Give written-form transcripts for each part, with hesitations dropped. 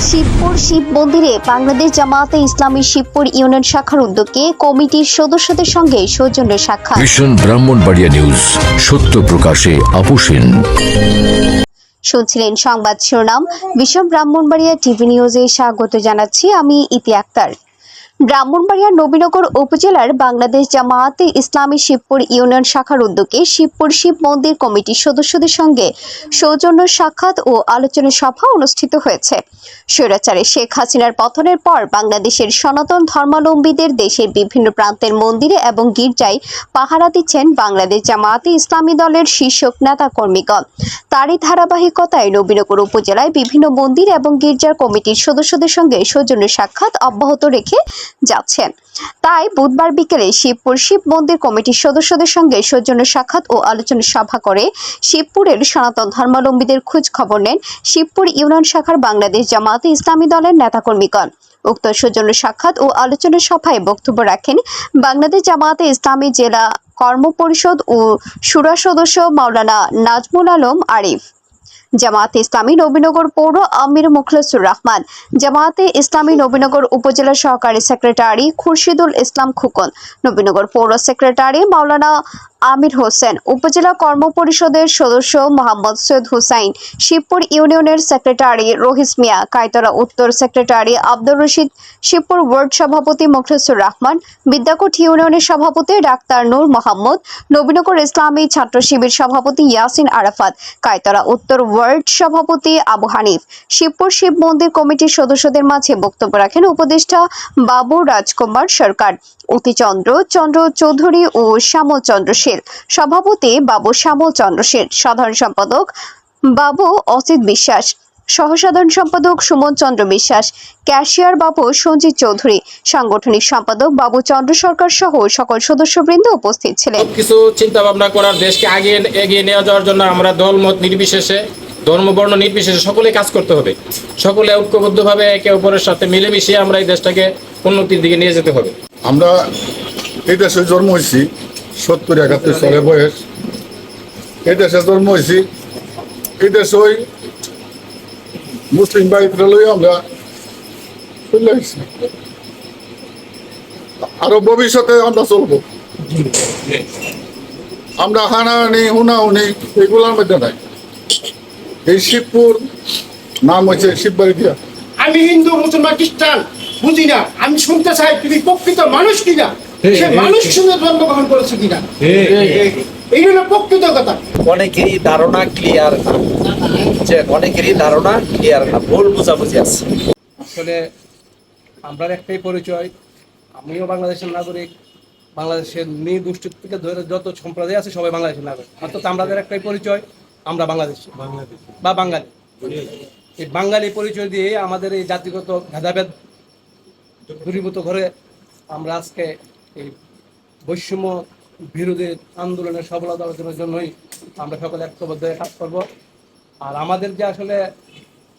শিবপুর শিব মন্দিরে বাংলাদেশ জামায়াতে ইসলামী শিবপুর ইউনিয়ন শাখার উদ্যোগে কমিটির সদস্যদের সঙ্গে সৌজন্য সাক্ষাৎ। মিশন ব্রাহ্মণবাড়িয়া নিউজ, সত্য প্রকাশে আপোষহীন। শুনছিলেন সংবাদ শিরোনাম। মিশন ব্রাহ্মণবাড়িয়া টিভি নিউজে স্বাগত জানাচ্ছি আমি ইতি আক্তার। ব্রাহ্মণবাড়িয়ার নবীনগর উপজেলার বাংলাদেশ জামায়াতে ইসলামী শিবপুর ইউনিয়ন শাখার উদ্যোগে শিবপুর শিব মন্দির কমিটির সদস্যদের সঙ্গে সৌজন্য সাক্ষাৎ ও আলোচনা সভা অনুষ্ঠিত হয়েছে। স্বৈরাচারী শেখ হাসিনার পতনের পর বাংলাদেশের সনাতন ধর্মাবলম্বীদের দেশের বিভিন্ন প্রান্তের মন্দিরে এবং গির্জায় পাহারা দিচ্ছেন বাংলাদেশ জামায়াতে ইসলামী দলের শীর্ষ নেতা কর্মীগণ। তারই ধারাবাহিকতায় নবীনগর উপজেলায় বিভিন্ন মন্দির এবং গির্জার কমিটির সদস্যদের সঙ্গে সৌজন্য সাক্ষাৎ অব্যাহত রেখে যাচ্ছেন। তাই বুধবার বিকেলে শিবপুর শিব মন্দির কমিটির সদস্যদের সঙ্গে সৌজন্য সাক্ষাৎ ও আলোচনা সভা করে শিবপুরের সনাতন ধর্মাবলম্বীদের খোঁজ খবর নেন শিবপুর ইউনিয়ন শাখার বাংলাদেশ জামায়াতে ইসলামী দলের নেতাকর্মীগণ। উক্ত সৌজন্য সাক্ষাৎ ও আলোচনা সভায় বক্তব্য রাখেন বাংলাদেশ জামায়াতে ইসলামী জেলা কর্ম পরিষদ ও শুরা সদস্য মাওলানা নাজমুল আলম আরিফ, জামায়াতে ইসলামী নবীনগর পৌর আমির মুখলেসুর রহমান, জামায়াতে ইসলামী নবীনগর উপজেলা সহকারী সেক্রেটারি খুরশিদুল ইসলাম খুকন, নবীনগর পৌর সেক্রেটারি মাওলানা আমির হোসেন, উপজেলা কর্ম পরিষদের সদস্য মোহাম্মদ সৈয়দ হুসাইন, শিবপুর ইউনিয়নের সেক্রেটারি রহিস মিয়া, কায়তলা উত্তর সেক্রেটারি আব্দুর রশিদ, শিবপুর ওয়ার্ড সভাপতি মুখলেসুর রহমান, বিদ্যাকুট ইউনিয়নের সভাপতি ডাক্তার নূর মোহাম্মদ, নবীনগর ইসলামী ছাত্র শিবির সভাপতি ইয়াসিন আরাফাত, কায়তলা উত্তর ওয়ার্ড সভাপতি আবু হানিফ। শিবপুর শিব মন্দির কমিটির সদস্যদের মাঝে বক্তব্য রাখেন উপদেষ্টা বাবু রাজকুমার সরকার, অতিচন্দ্র চন্দ্র চৌধুরী ও শ্যামল চন্দ্র শীল, সভাপতি বাবু শ্যামল চন্দ্র শীল, সাধারণ সম্পাদক বাবু অসিত বিশ্বাস, সহসাধারণ সম্পাদক সুমন চন্দ্র বিশ্বাস, ক্যাশিয়ার বাবু সঞ্জিত চৌধুরী, সাংগঠনিক সম্পাদক বাবু চন্দ্র সরকার সহ সকল সদস্যবৃন্দ উপস্থিত ছিলেন। কিছু চিন্তা ভাবনা করার, দেশকে এগিয়ে নিয়ে যাওয়ার জন্য আমরা দলমত নির্বিশেষে, ধর্মবর্ণ নির্বিশেষে সকলে কাজ করতে হবে। সকলে ঐক্যবদ্ধভাবে একে অপরের সাথে মিলেমিশে আমরা এই দেশটাকে উন্নতির দিকে নিয়ে যেতে হবে। আমরা এই দেশে জন্ম হয়েছি, 70-71 সালে বয়স। এই দেশে জন্ম হয়েছি, এই দেশে ওই মুসলিম বাড়িতে লই আমরা চলে আসছি। আরো ভবিষ্যতে আমরা চলবো। আমরা হানাহানি হুনাহুনি এগুলোর মধ্যে নাই। এই শিবপুর নাম হয়েছে শিববাড়ি দিয়া। আমি হিন্দু মুসলমান খ্রিস্টান বুঝি না, আমি শুনতে চাই তুমি প্রকৃত মানুষ কিনা, সে মানুষ শুনে জন্মগ্রহণ করেছে কিনা, এই হলো প্রকৃত কথা। অনেকেরই ধারণা ক্লিয়ার না, ভুল বোঝাবুঝি আছে। আসলে আমরা একটাই পরিচয়, আমিও বাংলাদেশের নাগরিক, বাংলাদেশের নির্দিষ্ট থেকে ধরে যত সম্প্রদায় আছে সবাই বাংলাদেশের নাগরিক। অর্থাৎ আমাদের একটাই পরিচয়, আমরা বাংলাদেশি বা বাঙালি। এই বাঙালি পরিচয় দিয়ে আমাদের এই জাতিগত ভেদাভেদ দূরীভূত করে আমরা আজকে এই বৈষম্য বিরোধী আন্দোলনের সফলতা অর্জনের জন্যই আমরা সকলে ঐক্যবদ্ধ হয়ে কাজ করব। আর আমাদের যে আসলে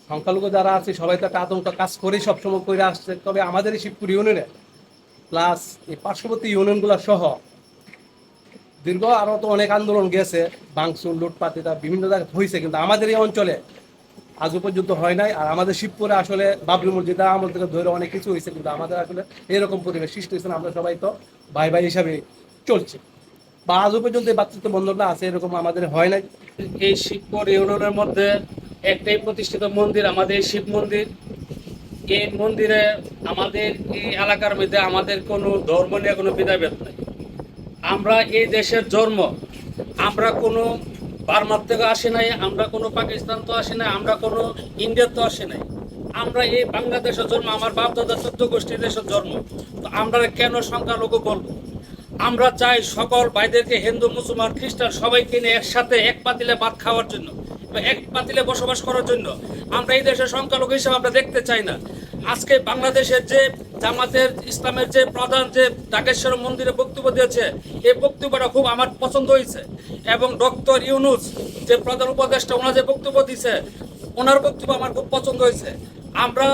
সংখ্যালঘু যারা আছে সবাই তো একটা আতঙ্ক কাজ করেই সবসময় করে আসছে। তবে আমাদের এই শিবপুর ইউনিয়নে প্লাস এই পার্শ্ববর্তী ইউনিয়নগুলো সহ দীর্ঘ আরও তো অনেক আন্দোলন গেছে, ভাঙচুর লুটপাটিটা বিভিন্ন জায়গায় হয়েছে, কিন্তু আমাদের এই অঞ্চলে আজও পর্যন্ত হয় নাই। আর আমাদের শিবপুরে আসলে বাবরি মসজিদ আমল থেকে ধরে অনেক কিছু হয়েছে, কিন্তু আমাদের আসলে এরকম পরিবেশ সৃষ্টি হয়েছে না। আমরা সবাই তো ভাই ভাই হিসাবে চলছে, বা আজও পর্যন্ত এই ভাতৃত্ব বন্ধনটা আছে, এরকম আমাদের হয় নাই। এই শিবপুর ইউনিয়নের মধ্যে একটাই প্রতিষ্ঠিত মন্দির আমাদের শিব মন্দির। এই মন্দিরে আমাদের এই এলাকার মধ্যে আমাদের কোনো ধর্ম নিয়ে কোনো ভেদাভেদ নেই। আমরা এই দেশের জন্ম, আমরা কোনো বার্মার থেকে আসি নাই, আমরা কোনো পাকিস্তান তো আসি নাই, আমরা কোনো ইন্ডিয়ার তো আসি নাই। আমরা এই বাংলাদেশের জন্ম, আমার বাপ দাদা 14 গোষ্ঠীর দেশের জন্ম। তো আমরা কেন সংখ্যালঘু বলবো? আমরা চাই সকল ভাইদেরকে, হিন্দু মুসলমান খ্রিস্টান সবাইকে নিয়ে একসাথে এক পাতিলে ভাত খাওয়ার জন্য, এক পাতিলে বসবাস করার জন্য। আমরা এই দেশের সংখ্যালঘু হিসেবে আমরা দেখতে চাই না। আজকে বাংলাদেশের যে জামাতের ইসলামের যে প্রধান যে ঢাকেশ্বর মন্দিরে বক্তব্য দিয়েছে, এই বক্তব্যটা খুব আমার পছন্দ হয়েছে। এবং ডক্টর ইউনূস যে প্রধান উপদেষ্টা, ওনার যে বক্তব্য দিয়েছে, ওনার বক্তব্য আমার খুব পছন্দ হয়েছে। আমরা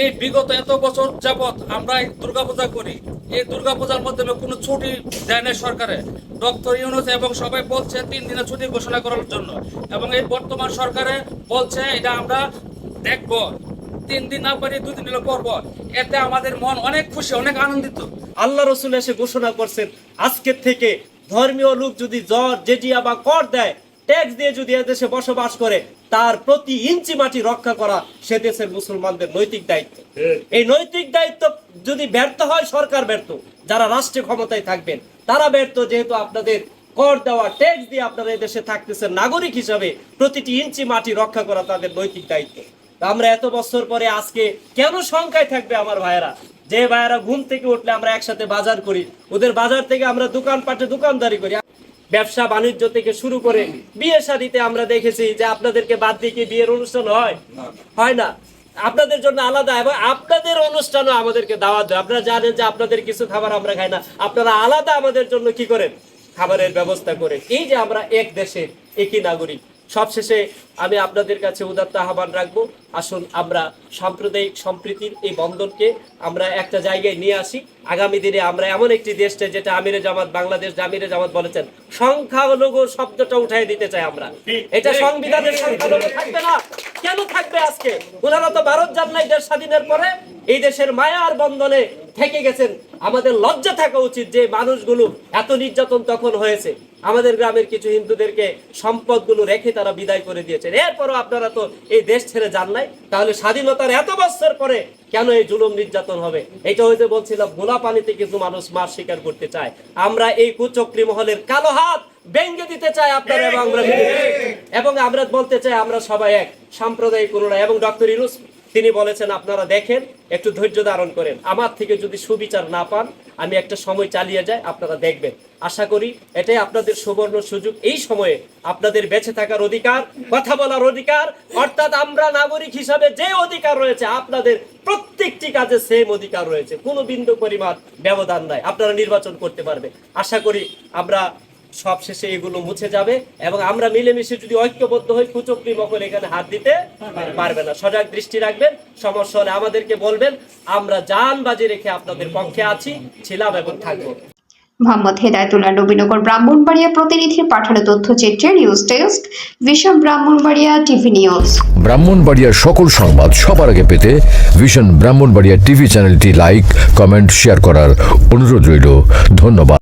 এই বিগত এত বছর যাবৎ আমরা এই দুর্গাপূজা করি, এই দুর্গাপূজার মাধ্যমে কোনো ছুটি দেয় না সরকারে। ডক্টর ইউনূস এবং সবাই বলছে 3 দিনের ছুটি ঘোষণা করার জন্য, এবং এই বর্তমান সরকারে বলছে এটা আমরা দেখব। 3 দিন না পারি 2 দিন হলো পর পর, এতে আমাদের মন অনেক খুশি, অনেক আনন্দিত। আল্লাহ রসুল এসে ঘোষণা করছেন আজকের থেকে ধর্মীয় লোক যদি জ্বর জেজিয়া বা কর দেয়, ট্যাক্স দিয়ে যদি এদেশে বসবাস করে, তার প্রতি ইঞ্চি মাটি রক্ষা করা সে দেশের মুসলমানদের নৈতিক দায়িত্ব। এই নৈতিক দায়িত্ব যদি ব্যর্থ হয়, সরকার ব্যর্থ, যারা রাষ্ট্রীয় ক্ষমতায় থাকবেন তারা ব্যর্থ, যেহেতু আপনাদের কর দেওয়া ট্যাক্স দিয়ে আপনারা এই দেশে থাকতেছেন, নাগরিক হিসাবে প্রতিটি ইঞ্চি মাটি রক্ষা করা তাদের নৈতিক দায়িত্ব। তা আমরা এত বছর পরে আজকে কেন শঙ্কায় থাকবে আমার ভাইয়েরা? যে ভাইয়েরা ঘুম থেকে উঠলে আমরা একসাথে বাজার করি, ওদের বাজার থেকে আমরা দোকানপাটে দোকানদারি করি, ব্যবসা বাণিজ্য থেকে শুরু করে বিয়ে শাদীতে আমরা দেখেছি যে আপনাদেরকে বাদ দিয়ে কি বিয়ের অনুষ্ঠান হয় না? আপনাদের জন্য আলাদা, এবং আপনাদের অনুষ্ঠানও আমাদেরকে দাওয়াত দেয়। আপনারা জানেন যে আপনাদের কিছু খাবার আমরা খাই না, আপনারা আলাদা আমাদের জন্য কি করেন? খাবারের ব্যবস্থা করে। এই যে আমরা এক দেশের একই নাগরিক। সবশেষে আমি আপনাদের কাছে উদাত্ত আহ্বান রাখবো, আসুন আমরা সাম্প্রদায়িক সম্প্রীতির এই বন্ধনকে আমরা একটা জায়গায় নিয়ে আসি। আগামী দিনে আমরা এমন একটি দেশে, যেটা আমিরে জামাত বাংলাদেশ আমিরে জামাত বলেছেন, সংখ্যালঘু শব্দটা উঠাই দিতে চাই আমরা। এটা সংবিধানের সংখ্যালঘু থাকবে না, কেন থাকবে? আজকে ওনারা তো ভারত যান নাই দেশ স্বাধীনের পরে, এই দেশের মায়ার বন্ধনে থেকে গেছেন। আমাদের লজ্জা থাকা উচিত যে মানুষগুলো এত নির্যাতন তখন হয়েছে, আমাদের গ্রামের কিছু হিন্দুদেরকে সম্পদগুলো রেখে তারা বিদায় করে দিয়েছেন। এরপরও আপনারা তো এই দেশ ছেড়ে যান নাই, তাহলে স্বাধীনতার এত বছর পরে কেন এই জুলুম নির্যাতন হবে? এটা হয়তো বলছিলাম, ভোলা পানিতে কিছু মানুষ মাছ শিকার করতে চায়। আমরা এই কুচক্রী মহলের কালো হাত ভেঙে দিতে চাই আপনারা, এবং আমরা বলতে চাই আমরা সবাই এক, সাম্প্রদায়িক কোনো না। এবং ডক্টর ইউনূস তিনি বলেছেন, আপনারা দেখেন, একটু ধৈর্য ধারণ করেন, আমার থেকে যদি সুবিচার না পান আমি একটা সময় চালিয়ে যাই, আপনারা দেখবেন। আশা করি এটাই আপনাদের সুবর্ণ সুযোগ। এই সময়ে আপনাদের বেঁচে থাকার অধিকার, কথা বলার অধিকার, অর্থাৎ আমরা নাগরিক হিসাবে যে অধিকার রয়েছে, আপনাদের প্রত্যেকটি কাজে সেম অধিকার রয়েছে, কোনো বিন্দু পরিমাণ ব্যবধান নাই। আপনারা নির্বাচন করতে পারবে। আশা করি আমরা সবশেষে এগুলো মুছে যাবে, এবং আমরা মিলেমিশে যদি ঐক্যবদ্ধ হই, কুচক্রী মহল এখানে হাত দিতে পারবে না। সজাগ দৃষ্টি রাখবেন, সমস্যা হলে আমাদেরকে বলবেন, আমরা জান বাজি রেখে আপনাদের পক্ষে আছি, ছিলাম এবং থাকবো। মোহাম্মদ হেদায়েতুল্লাহ, নবীনগর ব্রাহ্মণবাড়িয়া প্রতিনিধির পাঠানো তথ্যচিত্রে news desk, vision Brahmanbaria TV news. ব্রাহ্মণবাড়িয়ার সকল সংবাদ সবার আগে পেতে ভিশন ব্রাহ্মণবাড়িয়া টিভি চ্যানেলটি লাইক, কমেন্ট, শেয়ার করার অনুরোধ রইল। ধন্যবাদ।